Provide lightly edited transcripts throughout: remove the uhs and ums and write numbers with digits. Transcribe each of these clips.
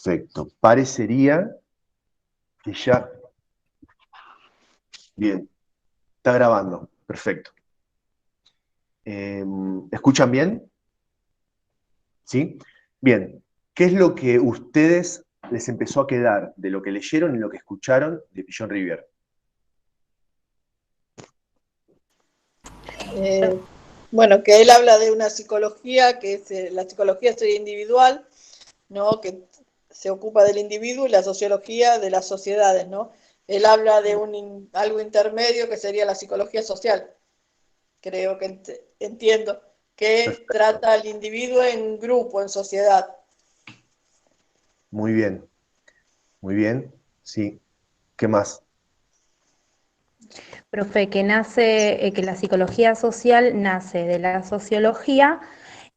Perfecto. Parecería que ya... Bien. Está grabando. Perfecto. ¿Escuchan bien? ¿Sí? Bien. ¿Qué es lo que ustedes les empezó a quedar de lo que leyeron y lo que escucharon de Pigeon Rivière? Eh, bueno, que él habla de una psicología que es la psicología sería individual, ¿no? Que se ocupa del individuo y la sociología de las sociedades, ¿no? Él habla de algo intermedio que sería la psicología social. Creo que entiendo que Perfecto. trata al individuo en grupo, en sociedad. Muy bien. Muy bien. Sí. ¿Qué más? Profe, que nace, que la psicología social nace de la sociología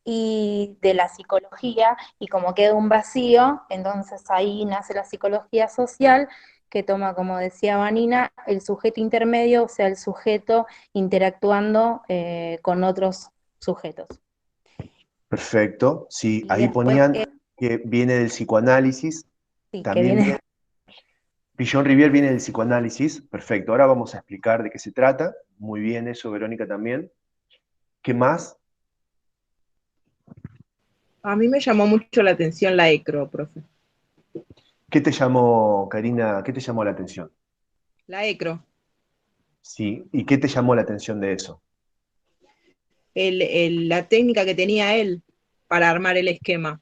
y de la psicología, y como queda un vacío, entonces ahí nace la psicología social, que toma, como decía Vanina, el sujeto intermedio, o sea, el sujeto interactuando con otros sujetos. Perfecto. Sí, Y ahí después, ponían que viene del psicoanálisis. sí, que También viene. Pigeon Rivière viene del psicoanálisis. Perfecto. Ahora vamos a explicar de qué se trata. Muy bien eso, Verónica, también. ¿Qué más? A mí me llamó mucho la atención la ECRO, profe. ¿Qué te llamó, Karina, qué te llamó la atención? La ECRO. Sí, ¿y qué te llamó la atención de eso? La técnica que tenía él para armar el esquema.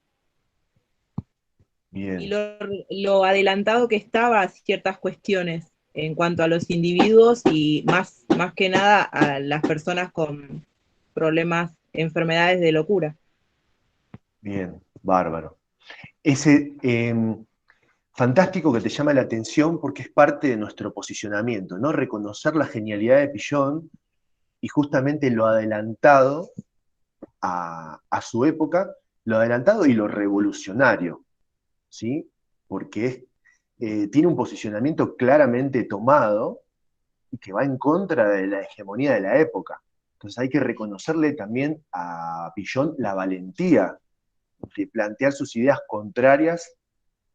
Y Bien, lo adelantado que estaba a ciertas cuestiones en cuanto a los individuos y más que nada a las personas con problemas, enfermedades de locura. bien, bárbaro. Ese fantástico que te llama la atención porque es parte de nuestro posicionamiento, ¿no? Reconocer la genialidad de Pigeon y justamente lo adelantado a su época, lo adelantado y lo revolucionario, ¿sí? Porque tiene un posicionamiento claramente tomado y que va en contra de la hegemonía de la época. Entonces hay que reconocerle también a Pigeon la valentía de plantear sus ideas contrarias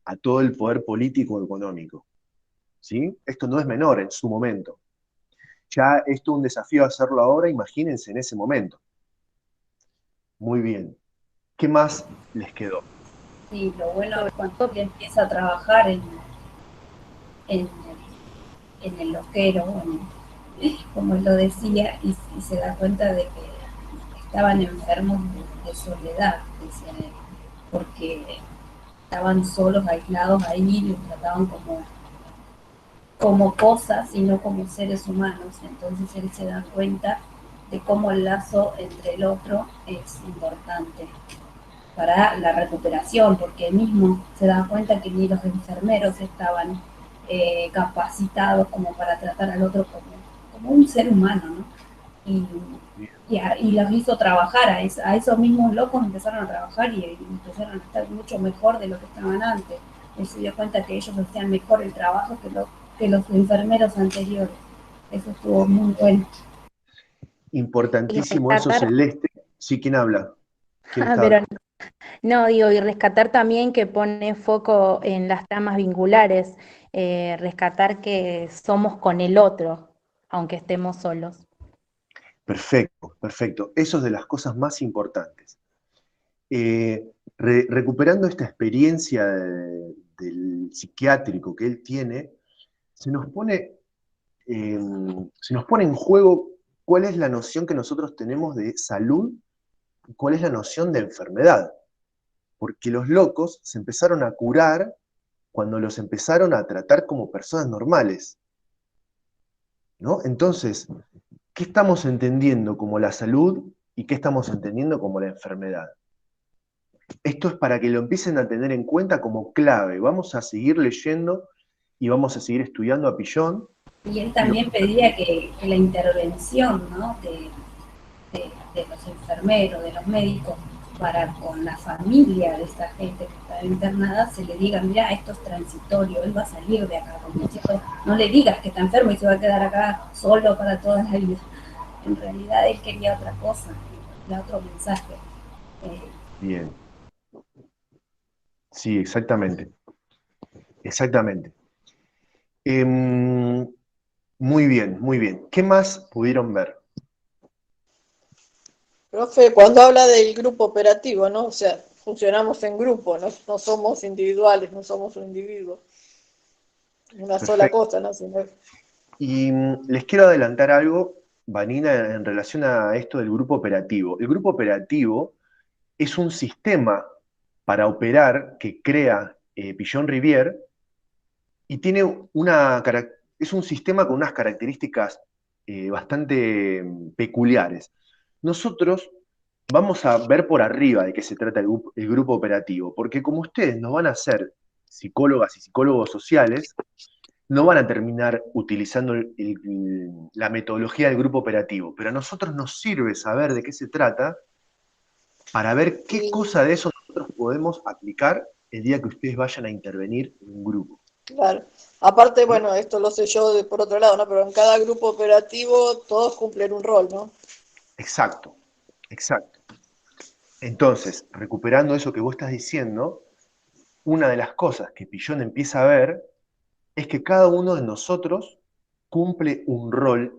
a todo el poder político económico. ¿Sí? Esto no es menor en su momento. Ya esto es un desafío hacerlo ahora, imagínense en ese momento. Muy bien. ¿Qué más les quedó? Sí, lo bueno es cuando él empieza a trabajar en, en el loquero, como él lo decía, y se da cuenta de que estaban enfermos de soledad, decían él, porque estaban solos, aislados ahí, y los trataban como cosas y no como seres humanos. Entonces él se da cuenta de cómo el lazo entre el otro es importante para la recuperación, porque él mismo se da cuenta que ni los enfermeros estaban capacitados como para tratar al otro como un ser humano, ¿no? Y los hizo trabajar, a esos mismos locos empezaron a trabajar y empezaron a estar mucho mejor de lo que estaban antes. Él se dio cuenta que ellos hacían mejor el trabajo que los enfermeros anteriores. Eso estuvo muy bueno. Y Importantísimo eso, rescatar, Celeste. Sí, ¿quién habla? ¿Quién está pero hablando? no, digo, y rescatar también que pone foco en las tramas vinculares, rescatar que somos con el otro, aunque estemos solos. Perfecto, perfecto. Eso es de las cosas más importantes. Recuperando esta experiencia del psiquiátrico que él tiene, se nos pone, eh, se nos pone en juego cuál es la noción que nosotros tenemos de salud y cuál es la noción de enfermedad. Porque los locos se empezaron a curar cuando los empezaron a tratar como personas normales, ¿no? Entonces, ¿qué estamos entendiendo como la salud y qué estamos entendiendo como la enfermedad? Esto es para que lo empiecen a tener en cuenta como clave. Vamos a seguir leyendo y vamos a seguir estudiando a Pigeon. Y él también pedía que la intervención, ¿no? De los enfermeros, de los médicos, para con la familia de esta gente que está internada, se le diga, mira, esto es transitorio, él va a salir de acá, como diciendo, no le digas que está enfermo y se va a quedar acá solo para toda la vida. En realidad él quería otra cosa, otro mensaje. Bien. Sí, exactamente. Exactamente. Em, muy bien, muy bien. ¿Qué más pudieron ver? Profe, cuando habla del grupo operativo, ¿no? O sea, funcionamos en grupo, no somos individuales, no somos un individuo, una sola Perfecto. cosa, ¿no? Y les quiero adelantar algo, Vanina, en relación a esto del grupo operativo. El grupo operativo es un sistema para operar que crea Pillon Rivière y tiene es un sistema con unas características bastante peculiares. Nosotros vamos a ver por arriba de qué se trata el grupo operativo, porque como ustedes no van a ser psicólogas y psicólogos sociales, no van a terminar utilizando la metodología del grupo operativo, pero a nosotros nos sirve saber de qué se trata para ver qué Y, cosa de eso nosotros podemos aplicar el día que ustedes vayan a intervenir en un grupo. claro, aparte, ¿Sí? bueno, esto lo sé yo por otro lado, ¿no? Pero en cada grupo operativo todos cumplen un rol, ¿no? Exacto, exacto. Entonces, recuperando eso que vos estás diciendo, una de las cosas que Pillon empieza a ver es que cada uno de nosotros cumple un rol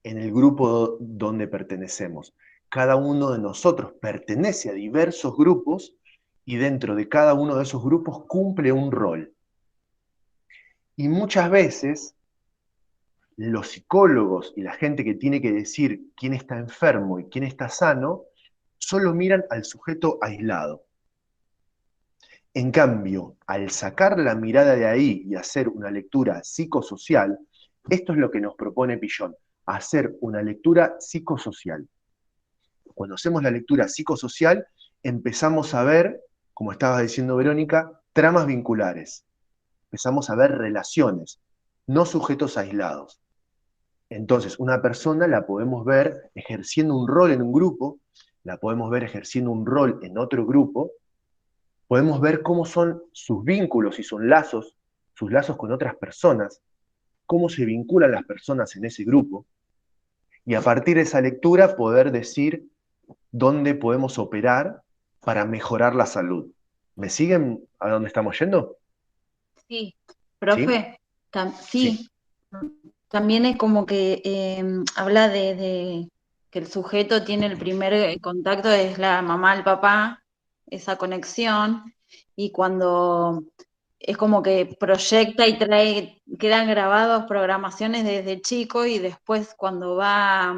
en el grupo donde pertenecemos. Cada uno de nosotros pertenece a diversos grupos y dentro de cada uno de esos grupos cumple un rol. Y muchas veces los psicólogos y la gente que tiene que decir quién está enfermo y quién está sano, solo miran al sujeto aislado. En cambio, al sacar la mirada de ahí y hacer una lectura psicosocial, esto es lo que nos propone Pillon, hacer una lectura psicosocial. Cuando hacemos la lectura psicosocial, empezamos a ver, como estaba diciendo Verónica, tramas vinculares. Empezamos a ver relaciones, no sujetos aislados. Entonces, una persona la podemos ver ejerciendo un rol en un grupo, la podemos ver ejerciendo un rol en otro grupo, podemos ver cómo son sus vínculos y sus lazos con otras personas, cómo se vinculan las personas en ese grupo, y a partir de esa lectura poder decir dónde podemos operar para mejorar la salud. ¿Me siguen a dónde estamos yendo? Sí, ¿Sí? profe, Sí. sí, también es como que habla de que el sujeto tiene el primer contacto, es la mamá, el papá, esa conexión, y cuando es como que proyecta y trae, quedan grabados programaciones desde chico y después cuando va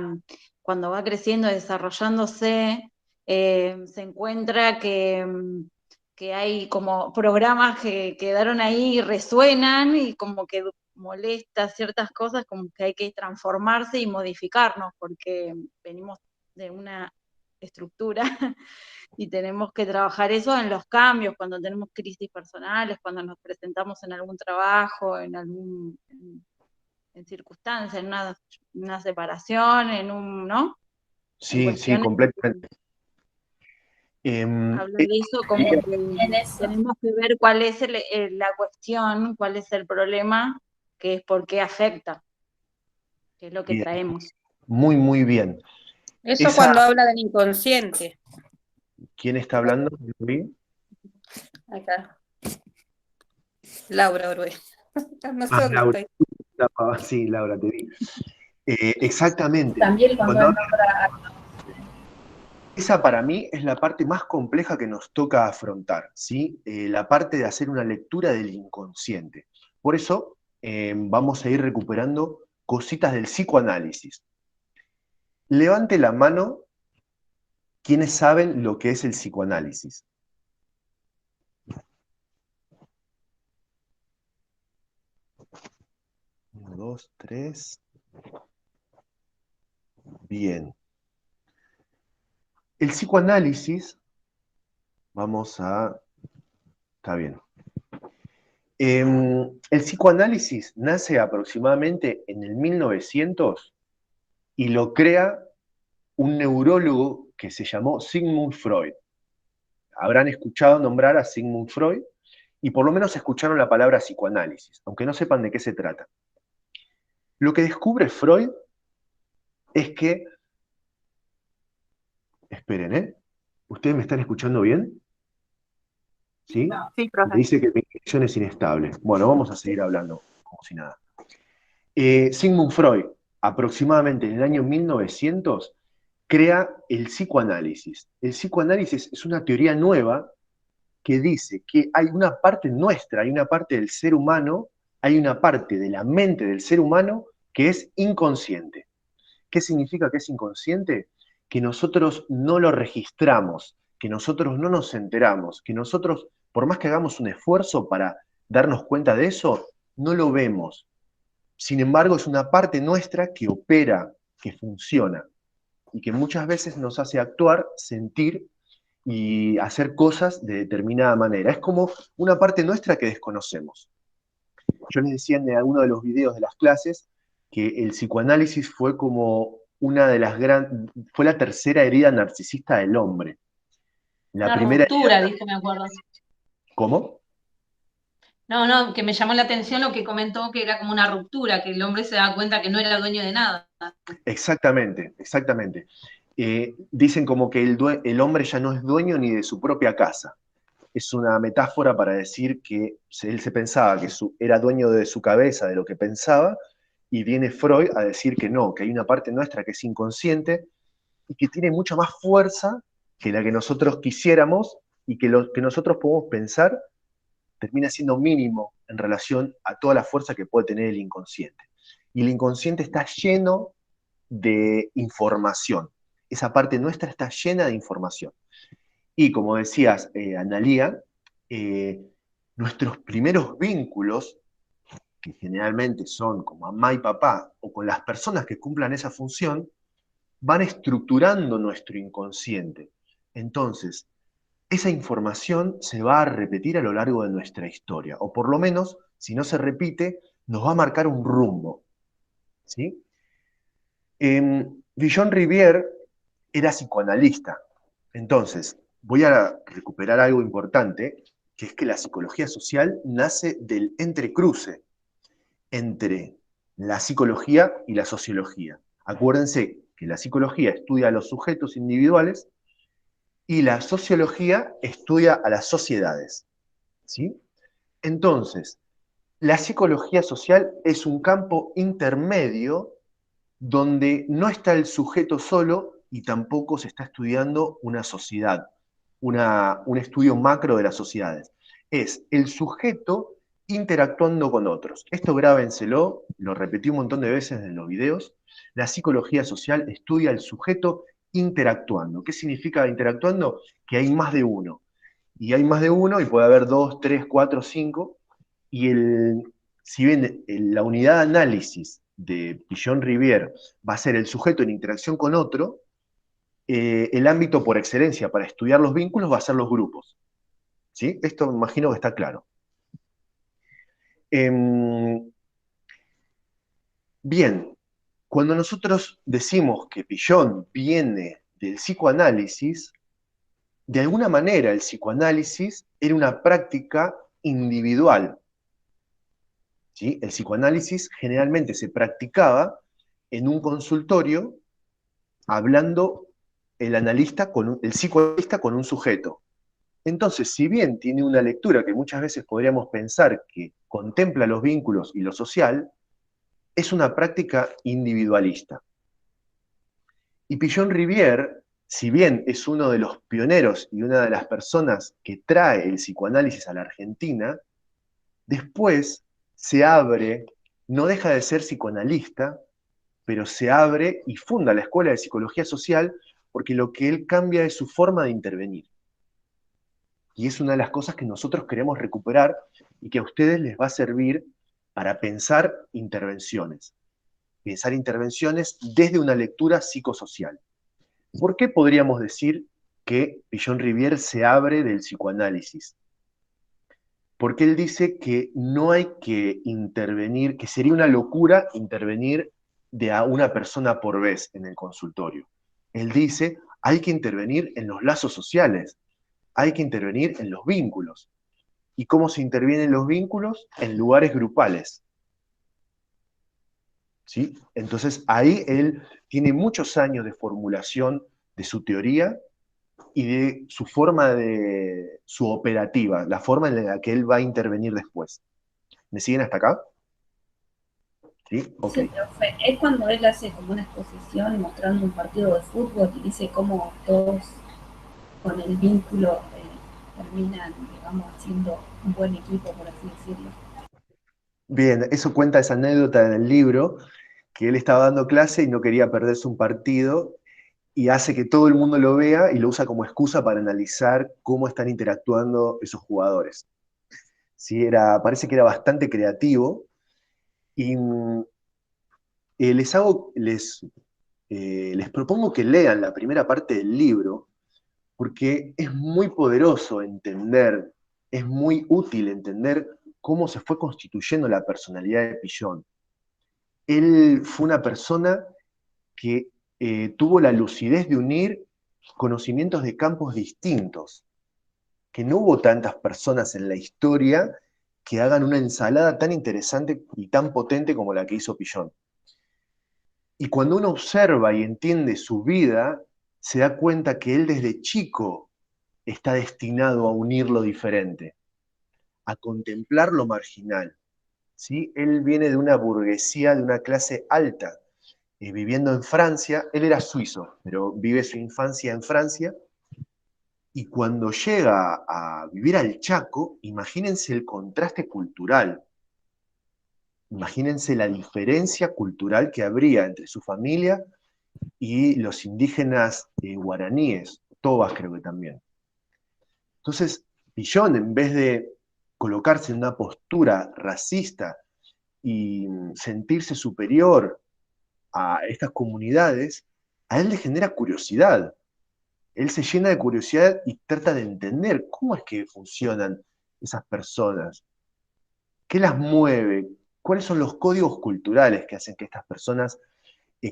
creciendo, desarrollándose, se encuentra que hay como programas que quedaron ahí y resuenan y como que molesta ciertas cosas, como que hay que transformarse y modificarnos, porque venimos de una estructura y tenemos que trabajar eso en los cambios, cuando tenemos crisis personales, cuando nos presentamos en algún trabajo, en circunstancias, en una separación, ¿no? En Sí, sí, cuestiones, completamente. Em, habla eh, de eso como bien, que En eso. tenemos que ver cuál es la cuestión, cuál es el problema, que es por qué afecta, que es lo que bien, traemos. muy, muy bien. Eso Esa, cuando habla del inconsciente. ¿quién está hablando? ¿Sí? Acá, Laura Orue. Ah, Nosotros, Laura, sí, Laura, te vi. Exactamente. También cuando Cuando él habla, nombra, esa para mí es la parte más compleja que nos toca afrontar, ¿sí? La parte de hacer una lectura del inconsciente. Por eso vamos a ir recuperando cositas del psicoanálisis. Levante la mano quienes saben lo que es el psicoanálisis. 1, 2, 3. Bien. El psicoanálisis, está bien. El psicoanálisis nace aproximadamente en el 1900 y lo crea un neurólogo que se llamó Sigmund Freud. Habrán escuchado nombrar a Sigmund Freud y por lo menos escucharon la palabra psicoanálisis, aunque no sepan de qué se trata. Lo que descubre Freud es que, esperen, ¿Ustedes me están escuchando bien? ¿sí? Sí, Y te profe. dice que la intuición es inestable. Bueno, vamos a seguir hablando como si nada. Sigmund Freud, aproximadamente en el año 1900, crea el psicoanálisis. El psicoanálisis es una teoría nueva que dice que hay una parte nuestra, hay una parte del ser humano, hay una parte de la mente del ser humano que es inconsciente. ¿Qué significa que es inconsciente? Que nosotros no lo registramos, que nosotros no nos enteramos, que nosotros, por más que hagamos un esfuerzo para darnos cuenta de eso, no lo vemos. Sin embargo, es una parte nuestra que opera, que funciona, y que muchas veces nos hace actuar, sentir y hacer cosas de determinada manera. Es como una parte nuestra que desconocemos. Yo les decía en alguno de los videos de las clases que el psicoanálisis fue como una de las fue la tercera herida narcisista del hombre. La Una primera herida, ruptura, dijo, me acuerdo. ¿cómo? No, que me llamó la atención lo que comentó, que era como una ruptura, que el hombre se da cuenta que no era dueño de nada. Exactamente, exactamente. Dicen como que el hombre ya no es dueño ni de su propia casa. Es una metáfora para decir que él se pensaba que era dueño de su cabeza, de lo que pensaba, y viene Freud a decir que no, que hay una parte nuestra que es inconsciente y que tiene mucha más fuerza que la que nosotros quisiéramos, y que lo que nosotros podemos pensar termina siendo mínimo en relación a toda la fuerza que puede tener el inconsciente. Y el inconsciente está lleno de información. Esa parte nuestra está llena de información. Y como decías, Analía, eh, nuestros primeros vínculos, que generalmente son con mamá y papá, o con las personas que cumplan esa función, van estructurando nuestro inconsciente. Entonces, esa información se va a repetir a lo largo de nuestra historia, o por lo menos, si no se repite, nos va a marcar un rumbo. ¿Sí? Villon Rivière era psicoanalista. Entonces, voy a recuperar algo importante, que es que la psicología social nace del entrecruce entre la psicología y la sociología. Acuérdense que la psicología estudia a los sujetos individuales y la sociología estudia a las sociedades. ¿Sí? Entonces, la psicología social es un campo intermedio donde no está el sujeto solo y tampoco se está estudiando una sociedad, un estudio macro de las sociedades. Es el sujeto interactuando con otros. Esto grábenselo, lo repetí un montón de veces en los videos. La psicología social estudia al sujeto interactuando. ¿Qué significa interactuando? Que hay más de uno. Y hay más de uno y puede haber dos, tres, cuatro, cinco. Y si bien la unidad de análisis de Villon Rivière va a ser el sujeto en interacción con otro, el ámbito por excelencia para estudiar los vínculos va a ser los grupos. ¿Sí? Esto me imagino que está claro. Bien, cuando nosotros decimos que Villon viene del psicoanálisis, de alguna manera el psicoanálisis era una práctica individual. ¿Sí? El psicoanálisis generalmente se practicaba en un consultorio hablando el psicoanalista con un sujeto. Entonces, si bien tiene una lectura que muchas veces podríamos pensar que contempla los vínculos y lo social, es una práctica individualista. Y Villon Rivière, si bien es uno de los pioneros y una de las personas que trae el psicoanálisis a la Argentina, después se abre, no deja de ser psicoanalista, pero se abre y funda la Escuela de Psicología Social, porque lo que él cambia es su forma de intervenir. Y es una de las cosas que nosotros queremos recuperar y que a ustedes les va a servir para pensar intervenciones. Pensar intervenciones desde una lectura psicosocial. ¿Por qué podríamos decir que Villon Rivière se abre del psicoanálisis? Porque él dice que no hay que intervenir, que sería una locura intervenir de a una persona por vez en el consultorio. Él dice, hay que intervenir en los lazos sociales, hay que intervenir en los vínculos. ¿Y cómo se interviene en los vínculos? En lugares grupales. ¿Sí? Entonces ahí él tiene muchos años de formulación de su teoría y de su forma de su operativa, la forma en la que él va a intervenir después. ¿Me siguen hasta acá? ¿Sí? Ok. Sí, profe, es cuando él hace como una exposición mostrando un partido de fútbol y dice cómo todos con el vínculo terminan, digamos, haciendo un buen equipo, por así decirlo. Bien, eso cuenta esa anécdota en el libro, que él estaba dando clase y no quería perderse un partido, y hace que todo el mundo lo vea y lo usa como excusa para analizar cómo están interactuando esos jugadores. Sí, parece que era bastante creativo, y les propongo que lean la primera parte del libro, porque es muy poderoso entender, es muy útil entender cómo se fue constituyendo la personalidad de Pillon. Él fue una persona que tuvo la lucidez de unir conocimientos de campos distintos, que no hubo tantas personas en la historia que hagan una ensalada tan interesante y tan potente como la que hizo Pillon. Y cuando uno observa y entiende su vida, se da cuenta que él desde chico está destinado a unir lo diferente, a contemplar lo marginal. ¿Sí? Él viene de una burguesía, de una clase alta, viviendo en Francia. Él era suizo, pero vive su infancia en Francia, y cuando llega a vivir al Chaco, imagínense el contraste cultural, imagínense la diferencia cultural que habría entre su familia y los indígenas guaraníes, tobas creo que también. Entonces, Pillon, en vez de colocarse en una postura racista y sentirse superior a estas comunidades, a él le genera curiosidad. Él se llena de curiosidad y trata de entender cómo es que funcionan esas personas, qué las mueve, cuáles son los códigos culturales que hacen que estas personas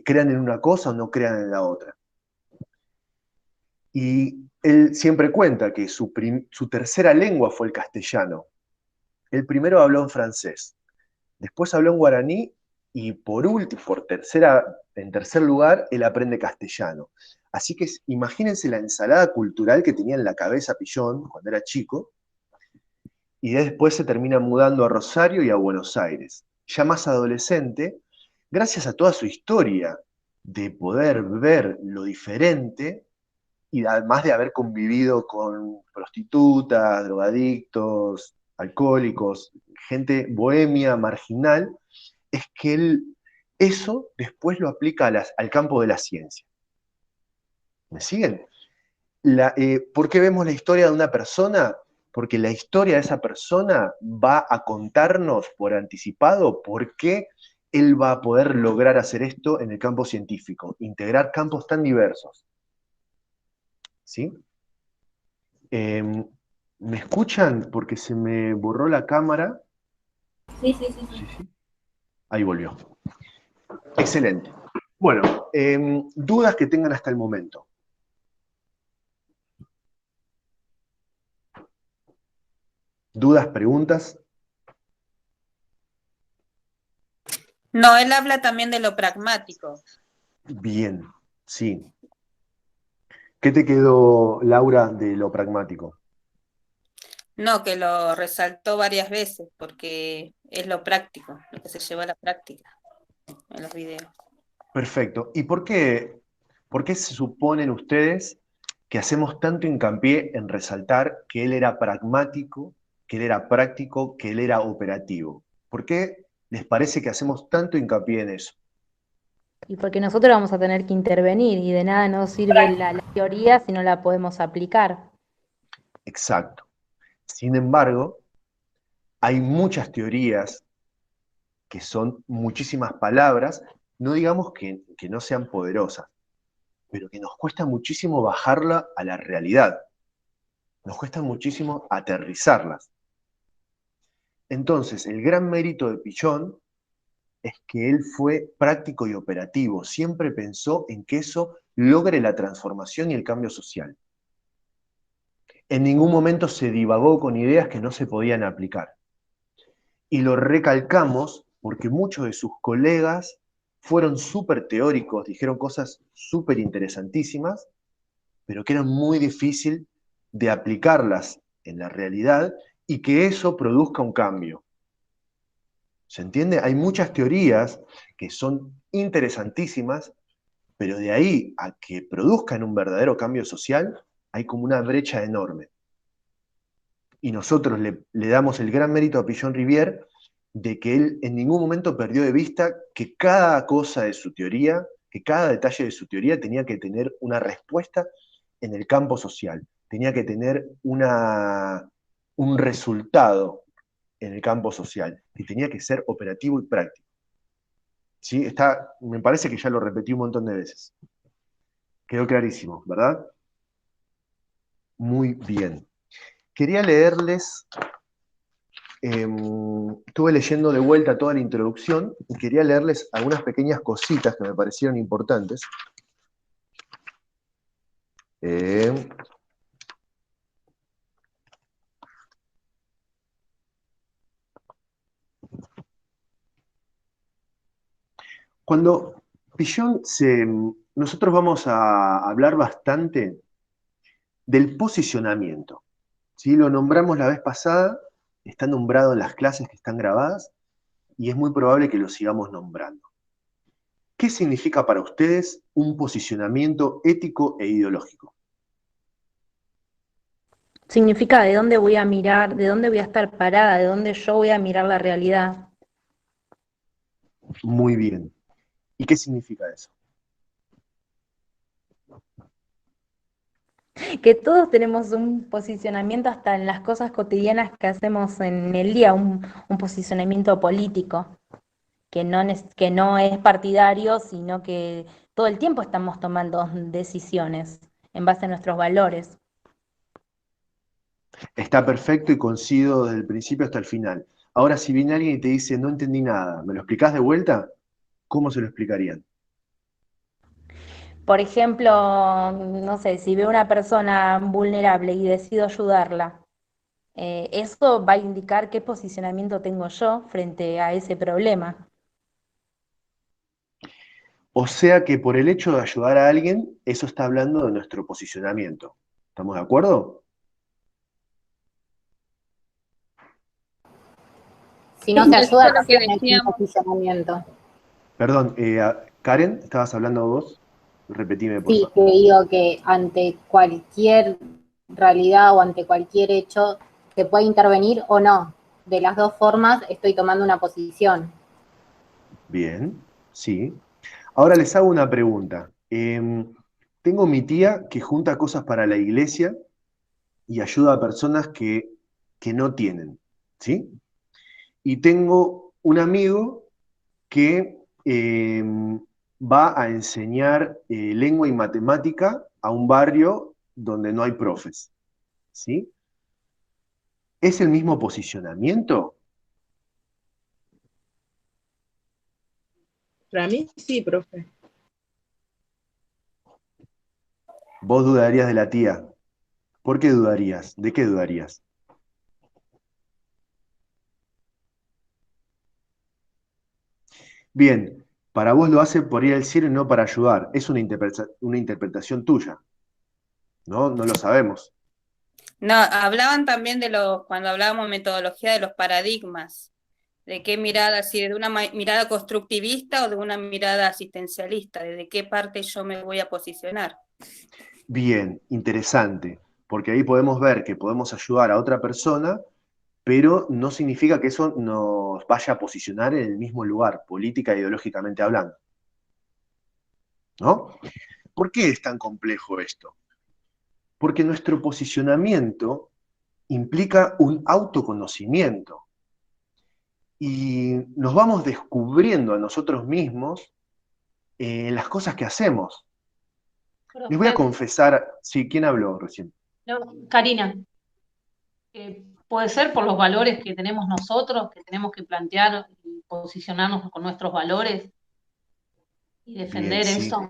crean en una cosa o no crean en la otra. Y él siempre cuenta que su tercera lengua fue el castellano. El primero habló en francés, después habló en guaraní, y por último, en tercer lugar, él aprende castellano. Así que imagínense la ensalada cultural que tenía en la cabeza Pillon cuando era chico, y después se termina mudando a Rosario y a Buenos Aires. Ya más adolescente, gracias a toda su historia de poder ver lo diferente, y además de haber convivido con prostitutas, drogadictos, alcohólicos, gente bohemia, marginal, es que él eso después lo aplica al campo de la ciencia. ¿Me siguen? ¿Por qué vemos la historia de una persona? Porque la historia de esa persona va a contarnos por anticipado por qué él va a poder lograr hacer esto en el campo científico, integrar campos tan diversos. ¿Sí? ¿Me escuchan? Porque se me borró la cámara. Sí. Sí. Ahí volvió. Excelente. Bueno, dudas que tengan hasta el momento. ¿Dudas, preguntas? No, él habla también de lo pragmático. Bien, sí. ¿Qué te quedó, Laura, de lo pragmático? No, que lo resaltó varias veces, porque es lo práctico, lo que se lleva a la práctica en los videos. Perfecto. ¿Y por qué se suponen ustedes que hacemos tanto hincapié en resaltar que él era pragmático, que él era práctico, que él era operativo? ¿Por qué les parece que hacemos tanto hincapié en eso? Y porque nosotros vamos a tener que intervenir y de nada nos sirve la teoría si no la podemos aplicar. Exacto. Sin embargo, hay muchas teorías que son muchísimas palabras, no digamos que no sean poderosas, pero que nos cuesta muchísimo bajarla a la realidad. Nos cuesta muchísimo aterrizarlas. Entonces, el gran mérito de Pillon es que él fue práctico y operativo, siempre pensó en que eso logre la transformación y el cambio social. En ningún momento se divagó con ideas que no se podían aplicar. Y lo recalcamos porque muchos de sus colegas fueron súper teóricos, dijeron cosas súper interesantísimas, pero que era muy difícil de aplicarlas en la realidad y que eso produzca un cambio. ¿Se entiende? Hay muchas teorías que son interesantísimas, pero de ahí a que produzcan un verdadero cambio social, hay como una brecha enorme. Y nosotros le damos el gran mérito a Pillon-Rivière de que él en ningún momento perdió de vista que cada cosa de su teoría, que cada detalle de su teoría tenía que tener una respuesta en el campo social, tenía que tener un resultado en el campo social, y tenía que ser operativo y práctico. ¿Sí? Me parece que ya lo repetí un montón de veces. Quedó clarísimo, ¿verdad? Muy bien. Quería leerles, estuve leyendo de vuelta toda la introducción y quería leerles algunas pequeñas cositas que me parecieron importantes. Cuando nosotros vamos a hablar bastante del posicionamiento. ¿Sí? Lo nombramos la vez pasada, está nombrado en las clases que están grabadas, y es muy probable que lo sigamos nombrando. ¿Qué significa para ustedes un posicionamiento ético e ideológico? Significa de dónde voy a mirar, de dónde voy a estar parada, de dónde yo voy a mirar la realidad. Muy bien. ¿Y qué significa eso? Que todos tenemos un posicionamiento hasta en las cosas cotidianas que hacemos en el día, un posicionamiento político, que no es partidario, sino que todo el tiempo estamos tomando decisiones en base a nuestros valores. Está perfecto y coincido desde el principio hasta el final. Ahora, si viene alguien y te dice, no entendí nada, ¿me lo explicás de vuelta? ¿Cómo se lo explicarían? Por ejemplo, no sé, si veo una persona vulnerable y decido ayudarla, eso va a indicar qué posicionamiento tengo yo frente a ese problema. O sea que por el hecho de ayudar a alguien, eso está hablando de nuestro posicionamiento. ¿Estamos de acuerdo? Si no te Eso ayuda, es lo que también es un decíamos. posicionamiento. Perdón, Karen, ¿estabas hablando vos? Repetime, por Sí, favor. que digo que ante cualquier realidad o ante cualquier hecho se puede intervenir o no. De las dos formas estoy tomando una posición. Bien, sí. Ahora les hago una pregunta. Tengo mi tía que junta cosas para la iglesia y ayuda a personas que no tienen, ¿sí? Y tengo un amigo que va a enseñar lengua y matemática a un barrio donde no hay profes, ¿sí? ¿Es el mismo posicionamiento? Para mí sí, profe. Vos dudarías de la tía. ¿Por qué dudarías? ¿De qué dudarías? Bien, para vos lo hace por ir al cielo y no para ayudar. Es una interpretación tuya, ¿no? No lo sabemos. No, hablaban también cuando hablábamos de metodología de los paradigmas, de qué mirada, si de una mirada constructivista o de una mirada asistencialista, de qué parte yo me voy a posicionar. Bien, interesante, porque ahí podemos ver que podemos ayudar a otra persona, pero no significa que eso nos vaya a posicionar en el mismo lugar, política e ideológicamente hablando. ¿No? ¿Por qué es tan complejo esto? Porque nuestro posicionamiento implica un autoconocimiento y nos vamos descubriendo a nosotros mismos las cosas que hacemos. Les voy a Profe, confesar, sí, ¿quién habló recién? no, Karina, puede ser por los valores que tenemos nosotros, que tenemos que plantear y posicionarnos con nuestros valores y Bien, defender sí. eso.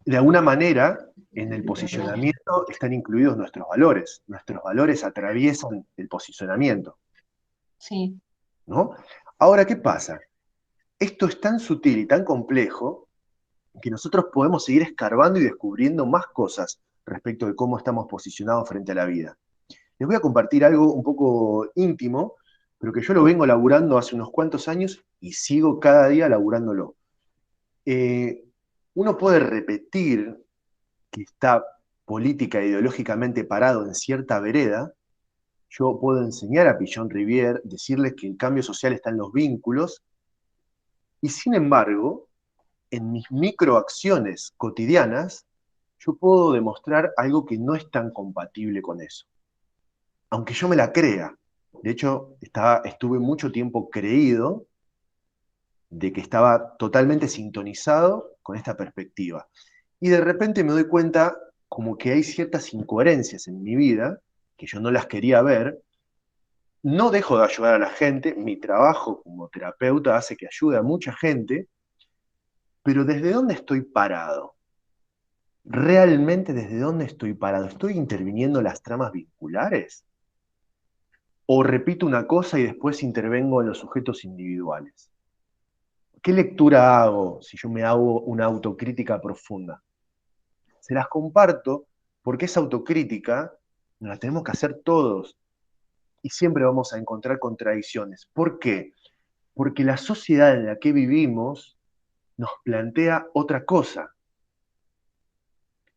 De alguna manera, en el posicionamiento están incluidos nuestros valores. Nuestros valores atraviesan el posicionamiento, Sí. ¿no? Ahora, ¿qué pasa? Esto es tan sutil y tan complejo, que nosotros podemos seguir escarbando y descubriendo más cosas respecto de cómo estamos posicionados frente a la vida. Les voy a compartir algo un poco íntimo, pero que yo lo vengo laburando hace unos cuantos años y sigo cada día laburándolo. Uno puede repetir que está política e ideológicamente parado en cierta vereda. Yo puedo enseñar a Pillon Rivière, decirles que el cambio social está en los vínculos, y sin embargo, en mis microacciones cotidianas, yo puedo demostrar algo que no es tan compatible con eso. Aunque yo me la crea. De hecho, estuve mucho tiempo creído de que estaba totalmente sintonizado con esta perspectiva. Y de repente me doy cuenta como que hay ciertas incoherencias en mi vida, que yo no las quería ver. No dejo de ayudar a la gente, mi trabajo como terapeuta hace que ayude a mucha gente, pero ¿desde dónde estoy parado? ¿Realmente desde dónde estoy parado? ¿Estoy interviniendo en las tramas vinculares? ¿O repito una cosa y después intervengo en los sujetos individuales? ¿Qué lectura hago si yo me hago una autocrítica profunda? Se las comparto porque esa autocrítica nos la tenemos que hacer todos y siempre vamos a encontrar contradicciones. ¿Por qué? Porque la sociedad en la que vivimos nos plantea otra cosa.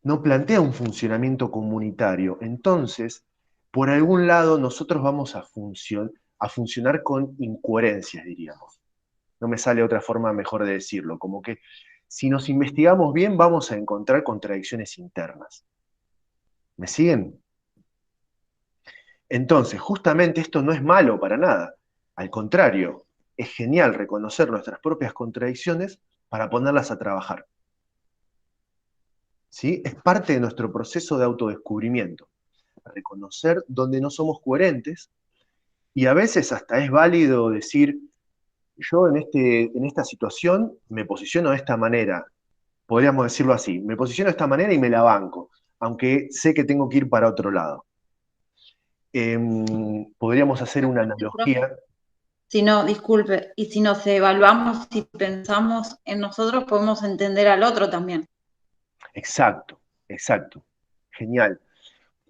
No plantea un funcionamiento comunitario. Entonces, por algún lado nosotros vamos a funcionar con incoherencias, diríamos. No me sale otra forma mejor de decirlo, como que si nos investigamos bien vamos a encontrar contradicciones internas. ¿Me siguen? Entonces, justamente esto no es malo para nada. Al contrario, es genial reconocer nuestras propias contradicciones para ponerlas a trabajar. ¿Sí? Es parte de nuestro proceso de autodescubrimiento. Reconocer dónde no somos coherentes, y a veces hasta es válido decir, yo en esta situación me posiciono de esta manera, podríamos decirlo así, me posiciono de esta manera y me la banco, aunque sé que tengo que ir para otro lado. Podríamos hacer una analogía. Si no, disculpe, y si nos evaluamos y pensamos en nosotros, podemos entender al otro también. Exacto, exacto. Genial.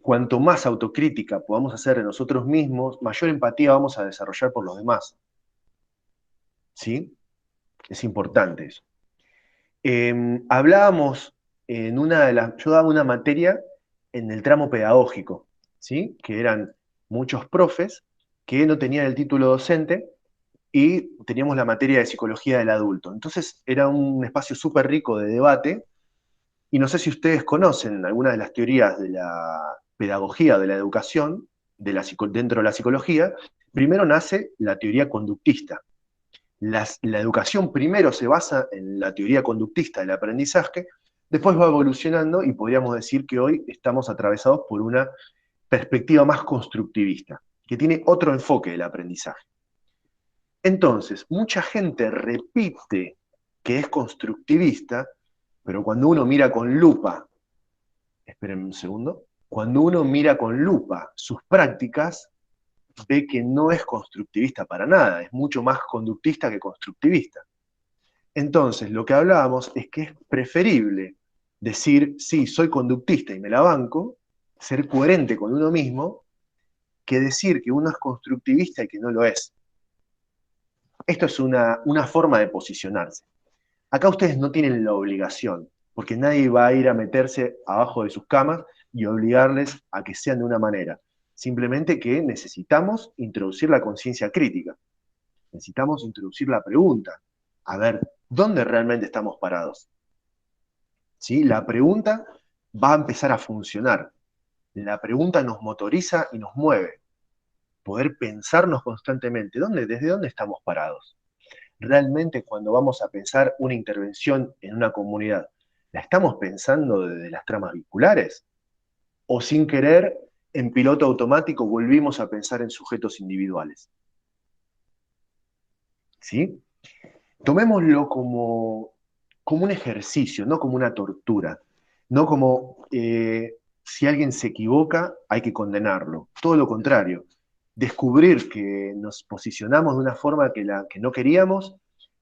Cuanto más autocrítica podamos hacer de nosotros mismos, mayor empatía vamos a desarrollar por los demás. ¿Sí? Es importante eso. Hablábamos en yo daba una materia en el tramo pedagógico, ¿sí? Que eran muchos profes que no tenían el título docente y teníamos la materia de psicología del adulto. Entonces era un espacio súper rico de debate, y no sé si ustedes conocen algunas de las teorías de la pedagogía, de la educación, dentro de la psicología. Primero nace la teoría conductista. La educación primero se basa en la teoría conductista del aprendizaje, después va evolucionando y podríamos decir que hoy estamos atravesados por una perspectiva más constructivista, que tiene otro enfoque del aprendizaje. Entonces, mucha gente repite que es constructivista, pero cuando uno mira con lupa, esperen un segundo, cuando uno mira con lupa sus prácticas, ve que no es constructivista para nada, es mucho más conductista que constructivista. Entonces, lo que hablábamos es que es preferible decir, sí, soy conductista y me la banco, ser coherente con uno mismo, que decir que uno es constructivista y que no lo es. Esto es una forma de posicionarse. Acá ustedes no tienen la obligación, porque nadie va a ir a meterse abajo de sus camas y obligarles a que sean de una manera. Simplemente que necesitamos introducir la conciencia crítica. Necesitamos introducir la pregunta. A ver, ¿dónde realmente estamos parados? ¿Sí? La pregunta va a empezar a funcionar. La pregunta nos motoriza y nos mueve. Poder pensarnos constantemente, ¿desde dónde estamos parados? Realmente cuando vamos a pensar una intervención en una comunidad, ¿la estamos pensando desde las tramas vinculares? ¿O sin querer, en piloto automático, volvimos a pensar en sujetos individuales? ¿Sí? Tomémoslo como un ejercicio, no como una tortura, no como si alguien se equivoca hay que condenarlo, todo lo contrario. Descubrir que nos posicionamos de una forma que no queríamos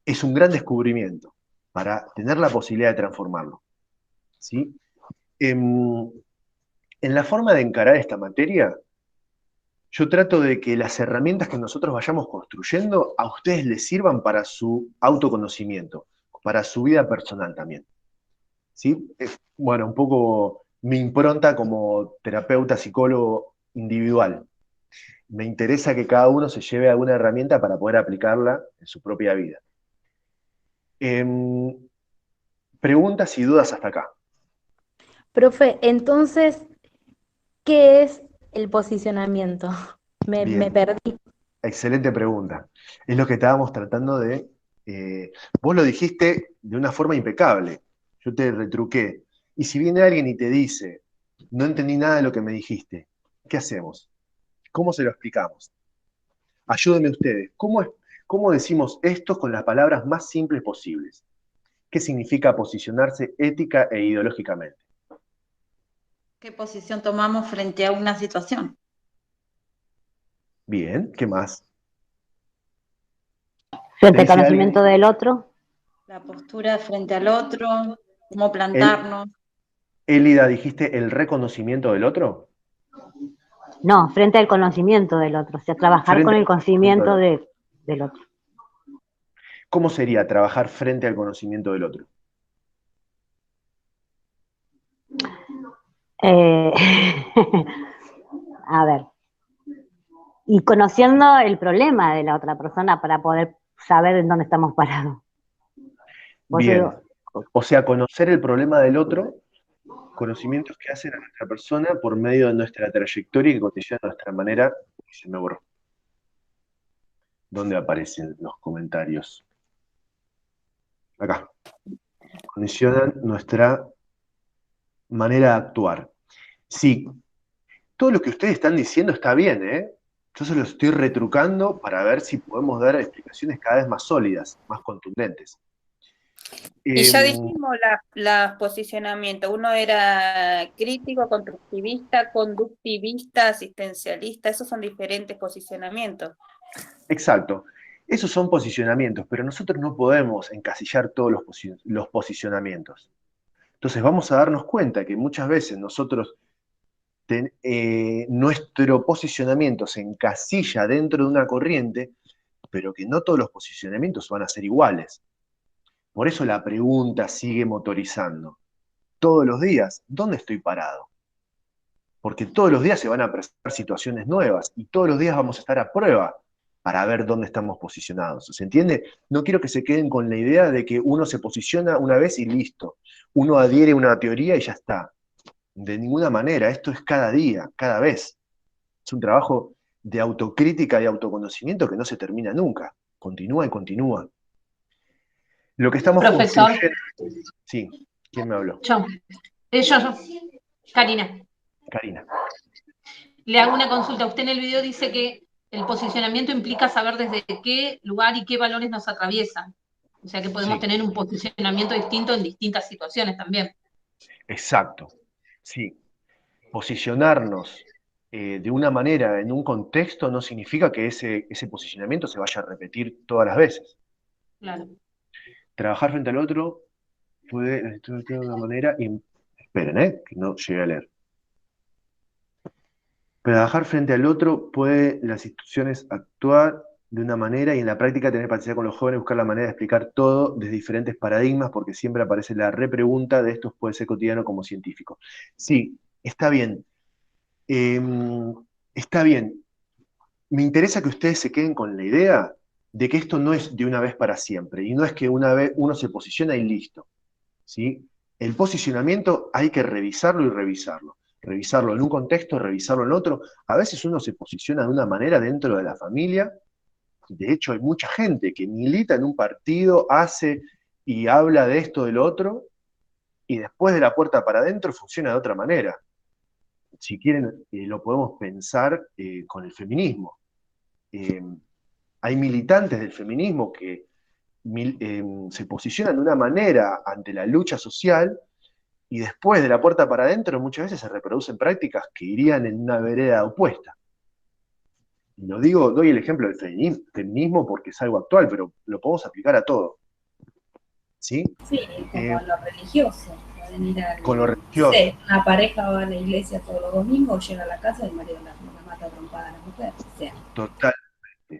es un gran descubrimiento. para tener la posibilidad de transformarlo. ¿Sí? En la forma de encarar esta materia, yo trato de que las herramientas que nosotros vayamos construyendo a ustedes les sirvan para su autoconocimiento, para su vida personal también. ¿Sí? Bueno, un poco mi impronta como terapeuta, psicólogo individual. Me interesa que cada uno se lleve alguna herramienta para poder aplicarla en su propia vida. Preguntas y dudas hasta acá. Profe, entonces, ¿qué es el posicionamiento? Me Bien, perdí. excelente pregunta. Es lo que estábamos tratando de... vos lo dijiste de una forma impecable. Yo te retruqué. Y si viene alguien y te dice, no entendí nada de lo que me dijiste, ¿qué hacemos? ¿Cómo se lo explicamos? Ayúdenme ustedes. ¿Cómo decimos esto con las palabras más simples posibles? ¿Qué significa posicionarse ética e ideológicamente? ¿Qué posición tomamos frente a una situación? Bien, ¿qué más? Frente al ¿Dice alguien? conocimiento del otro. La postura frente al otro, cómo plantarnos. Elida, ¿dijiste el reconocimiento del otro? No, frente al conocimiento del otro, o sea, trabajar con Frente el al conocimiento conocimiento del otro. del otro. ¿Cómo sería trabajar frente al conocimiento del otro? Eh, a ver, y conociendo el problema de la otra persona para poder saber en dónde estamos parados. Por eso Bien, digo, o sea, conocer el problema del otro, conocimientos que hacen a nuestra persona por medio de nuestra trayectoria y que condicionan nuestra manera. Se me borró. ¿Dónde aparecen los comentarios? Acá. Condicionan nuestra manera de actuar. Sí, todo lo que ustedes están diciendo está bien, ¿eh? Yo se lo estoy retrucando para ver si podemos dar explicaciones cada vez más sólidas, más contundentes. Y ya dijimos los posicionamientos. Uno era crítico, constructivista, conductivista, asistencialista. Esos son diferentes posicionamientos. Exacto. Esos son posicionamientos, pero nosotros no podemos encasillar todos los posicionamientos. Entonces vamos a darnos cuenta que muchas veces nosotros, nuestro posicionamiento se encasilla dentro de una corriente, pero que no todos los posicionamientos van a ser iguales. Por eso la pregunta sigue motorizando. Todos los días, ¿dónde estoy parado? Porque todos los días se van a presentar situaciones nuevas y todos los días vamos a estar a prueba para ver dónde estamos posicionados. ¿Se entiende? No quiero que se queden con la idea de que uno se posiciona una vez y listo. Uno adhiere a una teoría y ya está. De ninguna manera, esto es cada día, cada vez. Es un trabajo de autocrítica y autoconocimiento que no se termina nunca. Continúa y continúa. Lo que estamos Profesor. construyendo... Sí, ¿quién me habló? Yo. Karina. Karina. Le hago una consulta. Usted en el video dice que el posicionamiento implica saber desde qué lugar y qué valores nos atraviesan. O sea que podemos tener un posicionamiento distinto en distintas situaciones también. Exacto. Sí. Posicionarnos de una manera en un contexto no significa que ese posicionamiento se vaya a repetir todas las veces. Claro. Trabajar frente al otro puede de una manera... Esperen, que no llegué a leer. Trabajar frente al otro puede las instituciones actuar de una manera y en la práctica tener paciencia con los jóvenes, buscar la manera de explicar todo desde diferentes paradigmas, porque siempre aparece la repregunta de esto puede ser cotidiano como científico. Sí, está bien. Está bien. Me interesa que ustedes se queden con la idea de que esto no es de una vez para siempre, y no es que una vez uno se posiciona y listo. ¿Sí? El posicionamiento hay que revisarlo y revisarlo. Revisarlo en un contexto, revisarlo en otro. A veces uno se posiciona de una manera dentro de la familia. De hecho, hay mucha gente que milita en un partido, hace y habla de esto, del otro, y después de la puerta para adentro funciona de otra manera. Si quieren, lo podemos pensar con el feminismo. Hay militantes del feminismo que se posicionan de una manera ante la lucha social y después de la puerta para adentro muchas veces se reproducen prácticas que irían en una vereda opuesta. Y lo digo, doy el ejemplo del feminismo porque es algo actual, pero lo podemos aplicar a todo. ¿sí? Sí, como lo religioso. Pueden ir a, Con lo no religioso. sé, una pareja va a la iglesia todos los domingos, llega a la casa y el marido la mata a trompada a la mujer. O sea,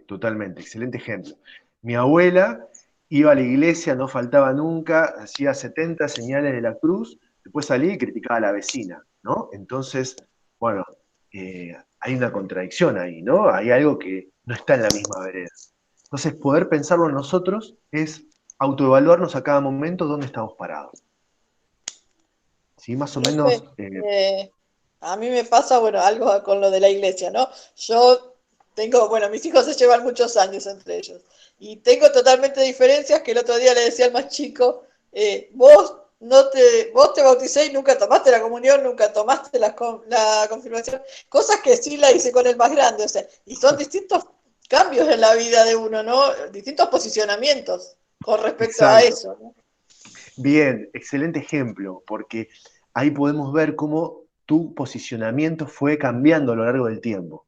Totalmente, excelente ejemplo. Mi abuela iba a la iglesia, no faltaba nunca, hacía 70 señales de la cruz, después salía y criticaba a la vecina, ¿no? Entonces, bueno, hay una contradicción ahí, ¿no? Hay algo que no está en la misma vereda. Entonces, poder pensarlo en nosotros es autoevaluarnos a cada momento dónde estamos parados. ¿Sí? Más o menos... A mí me pasa, bueno, algo con lo de la iglesia, ¿no? Yo tengo, bueno, mis hijos se llevan muchos años entre ellos. Y tengo totalmente diferencias que el otro día le decía al más chico, vos te bauticé y nunca tomaste la comunión, nunca tomaste la confirmación. Cosas que sí la hice con el más grande, o sea, y son distintos cambios en la vida de uno, ¿no? Distintos posicionamientos con respecto a eso, ¿no? Bien, excelente ejemplo, porque ahí podemos ver cómo tu posicionamiento fue cambiando a lo largo del tiempo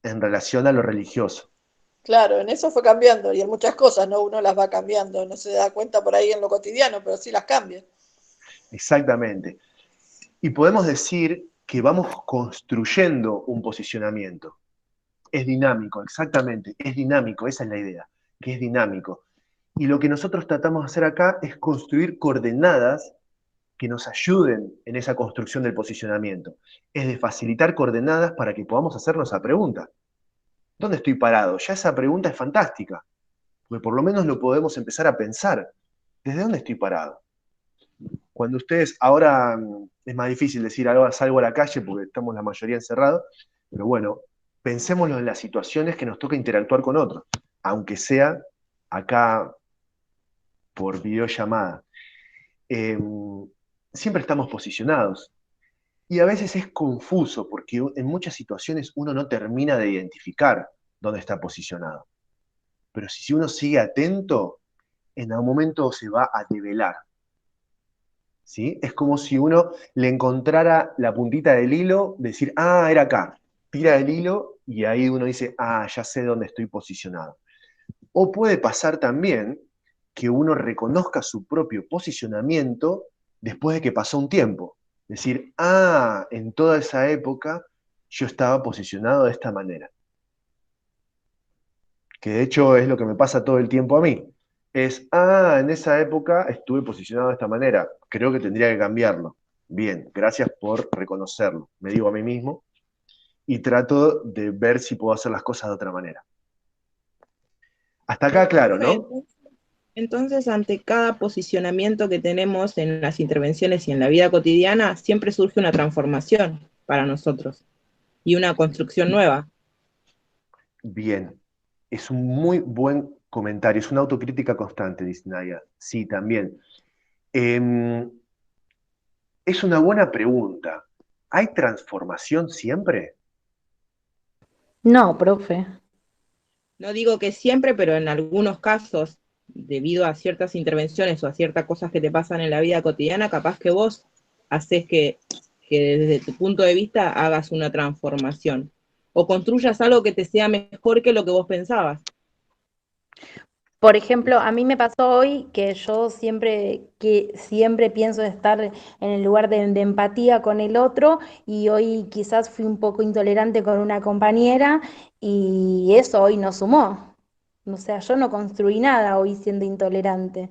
en relación a lo religioso. Claro, en eso fue cambiando y en muchas cosas, ¿no? Uno las va cambiando, no se da cuenta por ahí en lo cotidiano, pero sí las cambia. Exactamente. Y podemos decir que vamos construyendo un posicionamiento. Es dinámico, exactamente, es dinámico, esa es la idea, que es dinámico. Y lo que nosotros tratamos de hacer acá es construir coordenadas que nos ayuden en esa construcción del posicionamiento. Es de facilitar coordenadas para que podamos hacernos esa pregunta. ¿Dónde estoy parado? Ya esa pregunta es fantástica, porque por lo menos lo podemos empezar a pensar. ¿Desde dónde estoy parado? Cuando ustedes, ahora es más difícil decir ahora salgo a la calle porque estamos la mayoría encerrados, pero bueno, pensémoslo en las situaciones que nos toca interactuar con otros, aunque sea acá por videollamada. Siempre estamos posicionados. Y a veces es confuso porque en muchas situaciones uno no termina de identificar dónde está posicionado. Pero si uno sigue atento, en algún momento se va a develar. ¿Sí? Es como si uno le encontrara la puntita del hilo, decir, ah, era acá. Tira el hilo y ahí uno dice, ah, ya sé dónde estoy posicionado. O puede pasar también que uno reconozca su propio posicionamiento después de que pasó un tiempo. Decir, ah, en toda esa época yo estaba posicionado de esta manera. Que de hecho es lo que me pasa todo el tiempo a mí. Es, ah, en esa época estuve posicionado de esta manera, creo que tendría que cambiarlo. Bien, gracias por reconocerlo, me digo a mí mismo, y trato de ver si puedo hacer las cosas de otra manera. Hasta acá, claro, ¿no? Entonces, ante cada posicionamiento que tenemos en las intervenciones y en la vida cotidiana, siempre surge una transformación para nosotros y una construcción nueva. Bien, es un muy buen comentario, es una autocrítica constante, dice Nadia. Sí, también. Es una buena pregunta. ¿Hay transformación siempre? No, profe. No digo que siempre, pero en algunos casos, debido a ciertas intervenciones o a ciertas cosas que te pasan en la vida cotidiana, capaz que vos haces que desde tu punto de vista hagas una transformación o construyas algo que te sea mejor que lo que vos pensabas. Por ejemplo, a mí me pasó hoy que yo siempre pienso estar en el lugar de empatía con el otro y hoy quizás fui un poco intolerante con una compañera y eso hoy no sumó. O sea, yo no construí nada hoy siendo intolerante.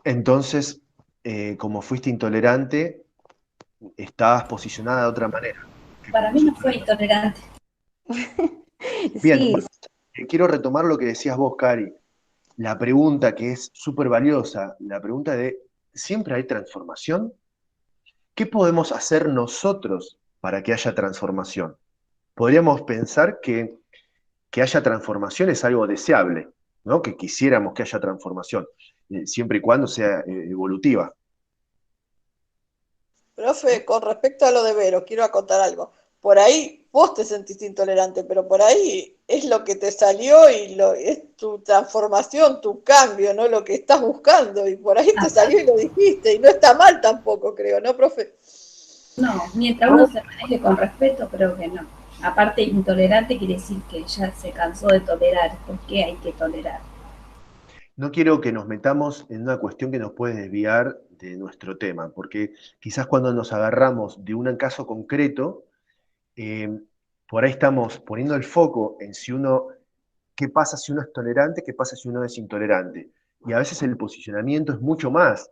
Entonces, como fuiste intolerante, estabas posicionada de otra manera. para mí no fue intolerante. Bien, Sí, bueno, quiero retomar lo que decías vos, Cari. La pregunta que es súper valiosa, la pregunta de, ¿siempre hay transformación? ¿Qué podemos hacer nosotros para que haya transformación? Podríamos pensar que haya transformación es algo deseable, ¿no? Que quisiéramos que haya transformación, siempre y cuando sea evolutiva. Profe, con respecto a lo de Vero, quiero acotar algo. Por ahí vos te sentiste intolerante, pero por ahí es lo que te salió y es tu transformación, tu cambio, ¿no? Lo que estás buscando. Y por ahí te salió y lo dijiste. Y no está mal tampoco, creo, ¿no, profe? No, mientras uno se maneje con respeto, creo que no. Aparte, intolerante quiere decir que ya se cansó de tolerar. ¿Por qué hay que tolerar? no quiero que nos metamos en una cuestión que nos puede desviar de nuestro tema, porque quizás cuando nos agarramos de un caso concreto, por ahí estamos poniendo el foco en si uno, qué pasa si uno es tolerante, qué pasa si uno es intolerante. Y a veces el posicionamiento es mucho más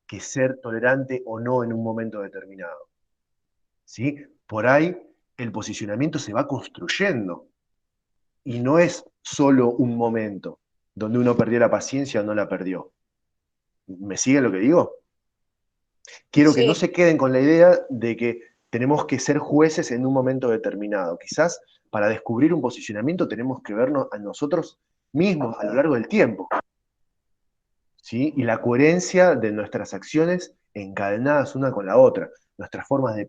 que ser tolerante o no en un momento determinado. ¿Sí? Por ahí el posicionamiento se va construyendo y no es solo un momento donde uno perdió la paciencia o no la perdió. ¿Me sigue lo que digo? Quiero que no Sí, se queden con la idea de que tenemos que ser jueces en un momento determinado. Quizás para descubrir un posicionamiento tenemos que vernos a nosotros mismos a lo largo del tiempo. ¿Sí? Y la coherencia de nuestras acciones encadenadas una con la otra, nuestras formas de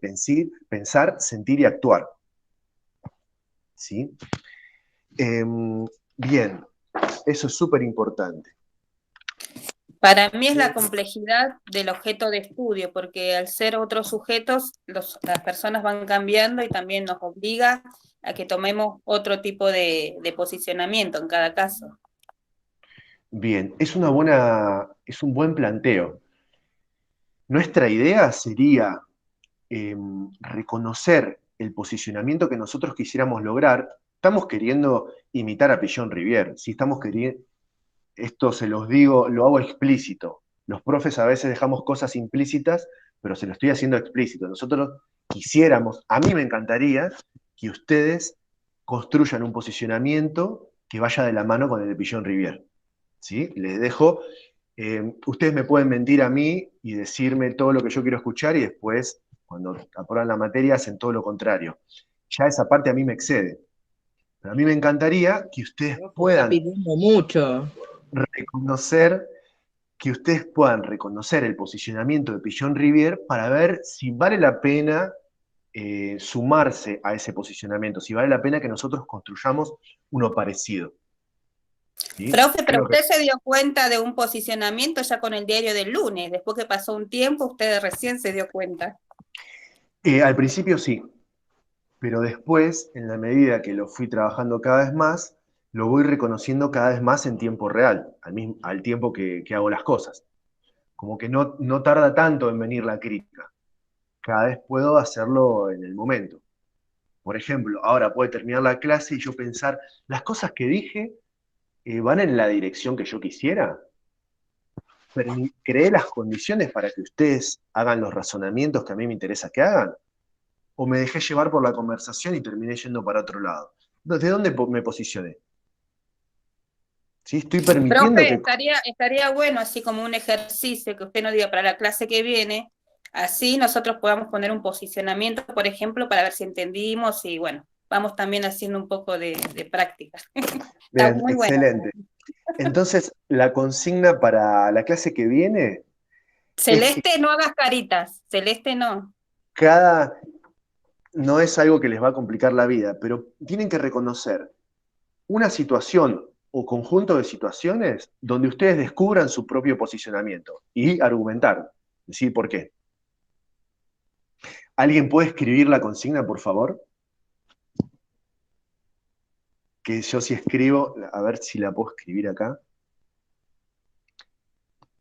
pensar, sentir y actuar. ¿Sí? Bien, eso es súper importante. Para mí es la complejidad del objeto de estudio, porque al ser otros sujetos, las personas van cambiando y también nos obliga a que tomemos otro tipo de posicionamiento en cada caso. Bien, es un buen planteo. Nuestra idea sería reconocer el posicionamiento que nosotros quisiéramos lograr. Estamos queriendo imitar a Pillon Rivière, si estamos queriendo, esto se los digo, lo hago explícito. Los profes a veces dejamos cosas implícitas, pero se lo estoy haciendo explícito. Nosotros quisiéramos, a mí me encantaría que ustedes construyan un posicionamiento que vaya de la mano con el de Pillon Rivière. ¿Sí? Les dejo, ustedes me pueden mentir a mí y decirme todo lo que yo quiero escuchar y después, cuando aprueban la materia, hacen todo lo contrario. Ya esa parte a mí me excede. Pero a mí me encantaría que ustedes Está puedan pidiendo mucho. reconocer, el posicionamiento de Pillon Rivière para ver si vale la pena sumarse a ese posicionamiento, si vale la pena que nosotros construyamos uno parecido. ¿Sí? Profe, pero Creo que usted se dio cuenta de un posicionamiento ya con el diario del lunes, después que pasó un tiempo, usted recién se dio cuenta. al principio sí, pero después, en la medida que lo fui trabajando cada vez más, lo voy reconociendo cada vez más en tiempo real, al tiempo que hago las cosas. Como que no tarda tanto en venir la crítica. Cada vez puedo hacerlo en el momento. Por ejemplo, ahora puede terminar la clase y yo pensar, ¿las cosas que dije van en la dirección que yo quisiera? ¿Creé las condiciones para que ustedes hagan los razonamientos que a mí me interesa que hagan? ¿O me dejé llevar por la conversación y terminé yendo para otro lado? ¿De dónde me posicioné? ¿Sí? Estoy permitiendo Profe, que... estaría bueno así como un ejercicio que usted nos diga para la clase que viene, así nosotros podamos poner un posicionamiento, por ejemplo, para ver si entendimos y bueno, vamos también haciendo un poco de práctica. Está Bien, muy bueno. excelente. Entonces, la consigna para la clase que viene es que Celeste, no hagas caritas, Celeste no. cada... No es algo que les va a complicar la vida, pero tienen que reconocer una situación o conjunto de situaciones donde ustedes descubran su propio posicionamiento y argumentar, decir por qué. ¿Alguien puede escribir la consigna, por favor? Que yo si escribo, a ver si la puedo escribir acá.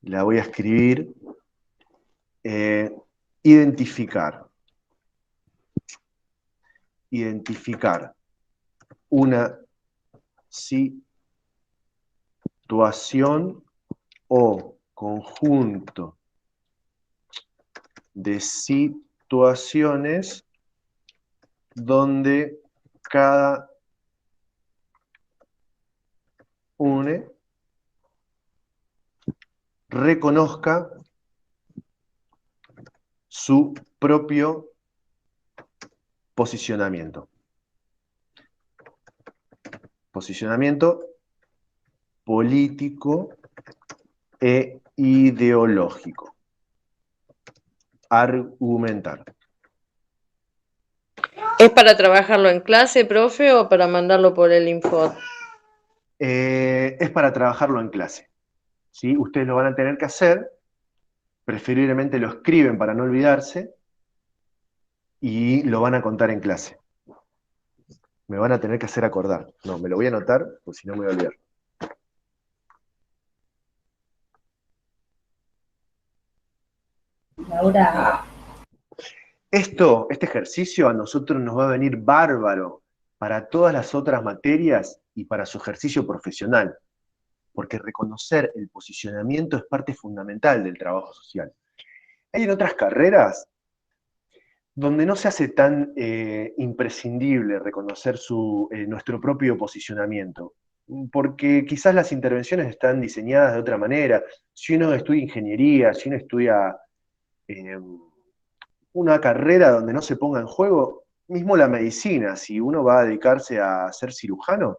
La voy a escribir. Identificar. Identificar una situación o conjunto de situaciones donde cada uno reconozca su propio posicionamiento. Posicionamiento político e ideológico. Argumentar. ¿Es para trabajarlo en clase, profe, o para mandarlo por el info? Es para trabajarlo en clase. ¿Sí? Ustedes lo van a tener que hacer, preferiblemente lo escriben para no olvidarse, y lo van a contar en clase. Me van a tener que hacer acordar. No, me lo voy a anotar, porque si no me voy a olvidar. Laura. Este ejercicio a nosotros nos va a venir bárbaro para todas las otras materias y para su ejercicio profesional, porque reconocer el posicionamiento es parte fundamental del trabajo social. Hay en otras carreras donde no se hace tan imprescindible reconocer nuestro propio posicionamiento, porque quizás las intervenciones están diseñadas de otra manera. Si uno estudia ingeniería, si uno estudia una carrera donde no se ponga en juego, mismo la medicina, si uno va a dedicarse a ser cirujano,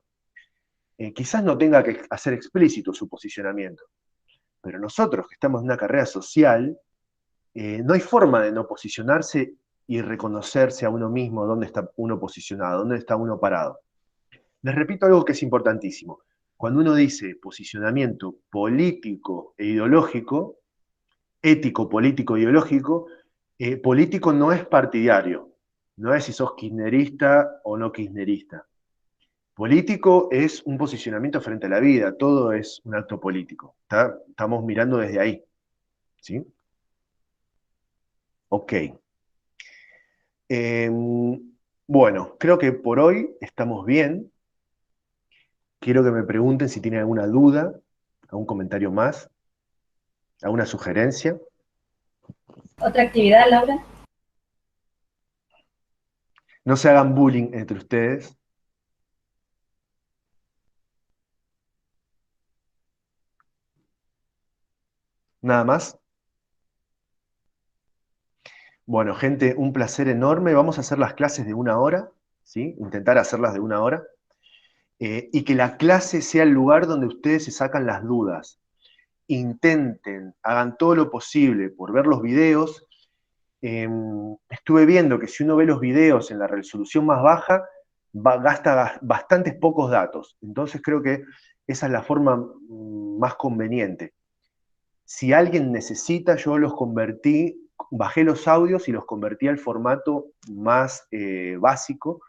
quizás no tenga que hacer explícito su posicionamiento. Pero nosotros que estamos en una carrera social, no hay forma de no posicionarse y reconocerse a uno mismo dónde está uno posicionado, dónde está uno parado. Les repito algo que es importantísimo. Cuando uno dice posicionamiento político e ideológico, ético, político, ideológico, político no es partidario, no es si sos kirchnerista o no kirchnerista. Político es un posicionamiento frente a la vida, todo es un acto político. Estamos mirando desde ahí. ¿Sí? Ok. Bueno, creo que por hoy estamos bien. Quiero que me pregunten si tienen alguna duda, algún comentario más, alguna sugerencia. ¿Otra actividad, Laura? No se hagan bullying entre ustedes. ¿Nada más? Bueno, gente, un placer enorme. Vamos a hacer las clases de 1 hora, ¿sí? Intentar hacerlas de 1 hora. Y que la clase sea el lugar donde ustedes se sacan las dudas. Intenten, hagan todo lo posible por ver los videos. Estuve viendo que si uno ve los videos en la resolución más baja, gasta bastantes pocos datos. Entonces creo que esa es la forma más conveniente. Si alguien necesita, yo los convertí, bajé los audios y los convertí al formato más básico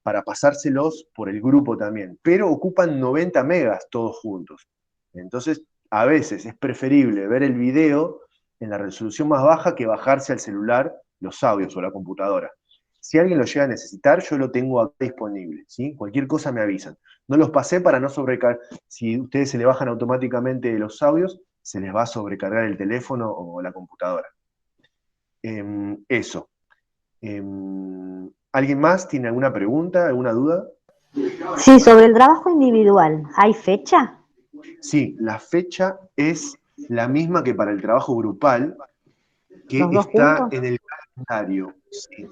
para pasárselos por el grupo también. Pero ocupan 90 megas todos juntos. Entonces, a veces es preferible ver el video en la resolución más baja que bajarse al celular los audios o la computadora. Si alguien lo llega a necesitar, yo lo tengo acá disponible, ¿sí? Cualquier cosa me avisan. No los pasé para no sobrecargar. Si ustedes se le bajan automáticamente los audios, se les va a sobrecargar el teléfono o la computadora. Eso. ¿Alguien más tiene alguna pregunta, alguna duda? Sí, sobre el trabajo individual, ¿hay fecha? Sí, la fecha es la misma que para el trabajo grupal, que ¿Los dos está juntos? en el calendario. Sí.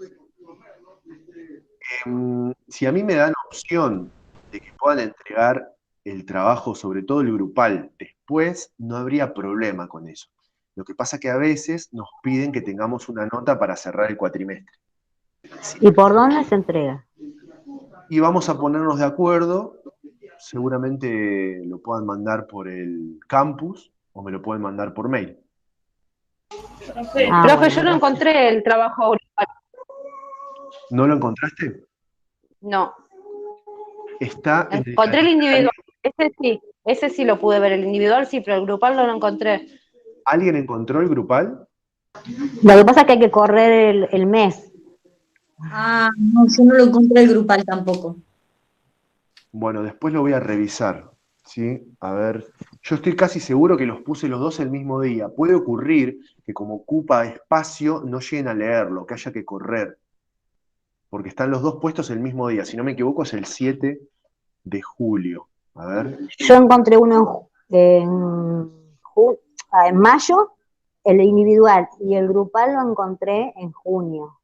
Si a mí me dan opción de que puedan entregar el trabajo, sobre todo el grupal, después, no habría problema con eso. Lo que pasa que a veces nos piden que tengamos una nota para cerrar el cuatrimestre. Sí. ¿Y por dónde se entrega? Y vamos a ponernos de acuerdo, seguramente lo puedan mandar por el campus o me lo pueden mandar por mail. Profe, bueno. yo no encontré el trabajo grupal. ¿No lo encontraste? No, Está en el encontré el individual. Ese sí lo pude ver, el individual sí, pero el grupal no lo encontré. ¿Alguien encontró el grupal? Lo que pasa es que hay que correr el mes. Ah, no, yo no lo encontré el grupal tampoco. Bueno, después lo voy a revisar, ¿sí? A ver, yo estoy casi seguro que los puse los dos el mismo día. Puede ocurrir que como ocupa espacio no lleguen a leerlo, que haya que correr, porque están los dos puestos el mismo día. Si no me equivoco es el 7 de julio. A ver. Yo encontré uno en mayo, el individual, y el grupal lo encontré en junio.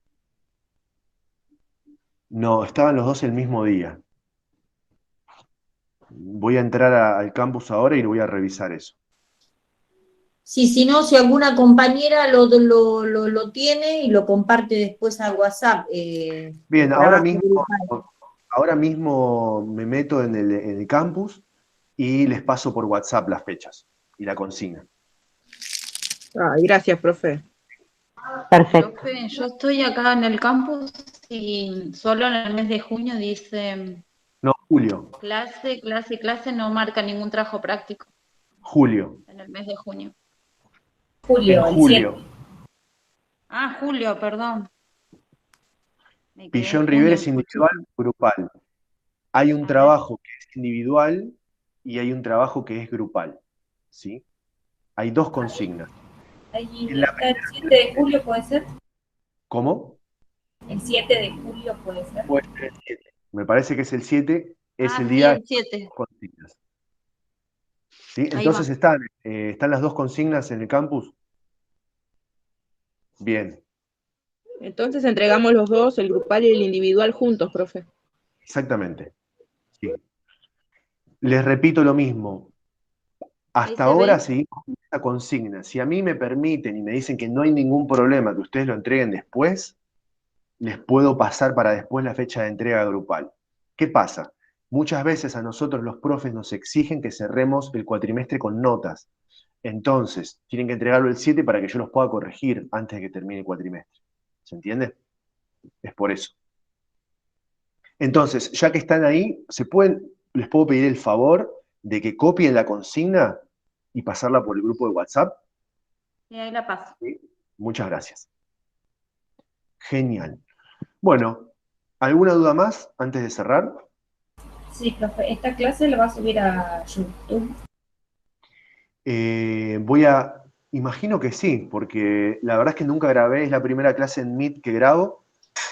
No, estaban los dos el mismo día. Voy a entrar al campus ahora y voy a revisar eso. Sí, si no, si alguna compañera lo tiene y lo comparte después a WhatsApp. Bien, ahora mismo me meto en el campus y les paso por WhatsApp las fechas y la consigna. Gracias, profe. Perfecto. Profe, yo estoy acá en el campus y solo en el mes de junio dice... No, julio. Clase, no marca ningún trabajo práctico. Julio. En el mes de junio. Julio, en julio. Ah, Julio, perdón. Me quedé en Pillón Rivera es junio. individual o grupal. Hay un A ver. trabajo que es individual y hay un trabajo que es grupal, ¿sí? Hay dos consignas. Ahí En la está el 7 de julio, ¿puede ser? ¿Cómo? El 7 de julio puede ser. Puede ser el 7. Me parece que es el 7, es Ah, el sí, día de el 7. las consignas. ¿Sí? Ahí va. Entonces están las dos consignas en el campus. Bien, Entonces entregamos los dos, el grupal y el individual juntos, profe. exactamente. Sí. Les repito lo mismo. Ahí Hasta se ahora ve. seguimos con esta consigna. Si a mí me permiten y me dicen que no hay ningún problema que ustedes lo entreguen después, les puedo pasar para después la fecha de entrega grupal. ¿Qué pasa? Muchas veces a nosotros los profes nos exigen que cerremos el cuatrimestre con notas. Entonces, tienen que entregarlo el 7 para que yo los pueda corregir antes de que termine el cuatrimestre. ¿Se entiende? Es por eso. Entonces, ya que están ahí, les puedo pedir el favor de que copien la consigna y pasarla por el grupo de WhatsApp. Y ahí la paso. ¿Sí? Muchas gracias. Genial. Bueno, ¿alguna duda más antes de cerrar? Sí, profe, esta clase la va a subir a YouTube. Imagino que sí, porque la verdad es que nunca grabé, es la primera clase en Meet que grabo.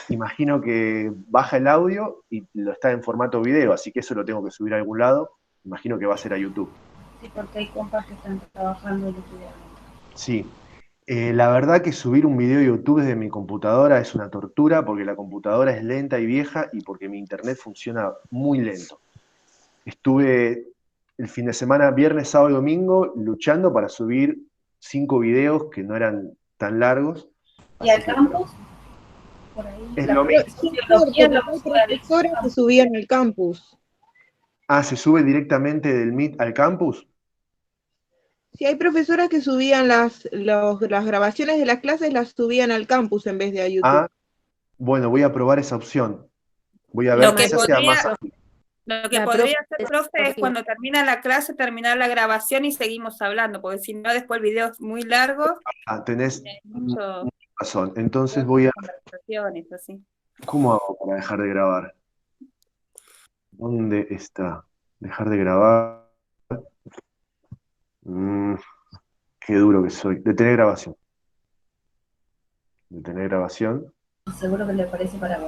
Imagino que baja el audio y lo está en formato video, así que eso lo tengo que subir a algún lado. Imagino que va a ser a YouTube. Sí, porque hay compas que están trabajando en YouTube. Sí. La verdad que subir un video a YouTube desde mi computadora es una tortura porque la computadora es lenta y vieja y porque mi internet funciona muy lento. Estuve el fin de semana, viernes, sábado y domingo, luchando para subir 5 videos que no eran tan largos. ¿Y al campus? Por ahí. Es La lo Pero mismo. sí, sociología lo hay sube al profesoras que campus. subían al campus. Ah, ¿se sube directamente del Meet al campus? Sí, hay profesoras que subían las grabaciones de las clases, las subían al campus en vez de a YouTube. Ah, bueno, voy a probar esa opción. Voy a ver, Lo que quizás sea más podría, ágil. lo que La podría profe hacer, de profe, es sociología. cuando termina la clase, terminar la grabación y seguimos hablando, porque si no, después el video es muy largo, Ah, tenés hay mucho, razón. Entonces muchas conversaciones, así. ¿cómo hago para dejar de grabar? ¿Dónde está? Dejar de grabar. Mm, qué duro que soy. Detener grabación. Detener grabación. Seguro que le parece para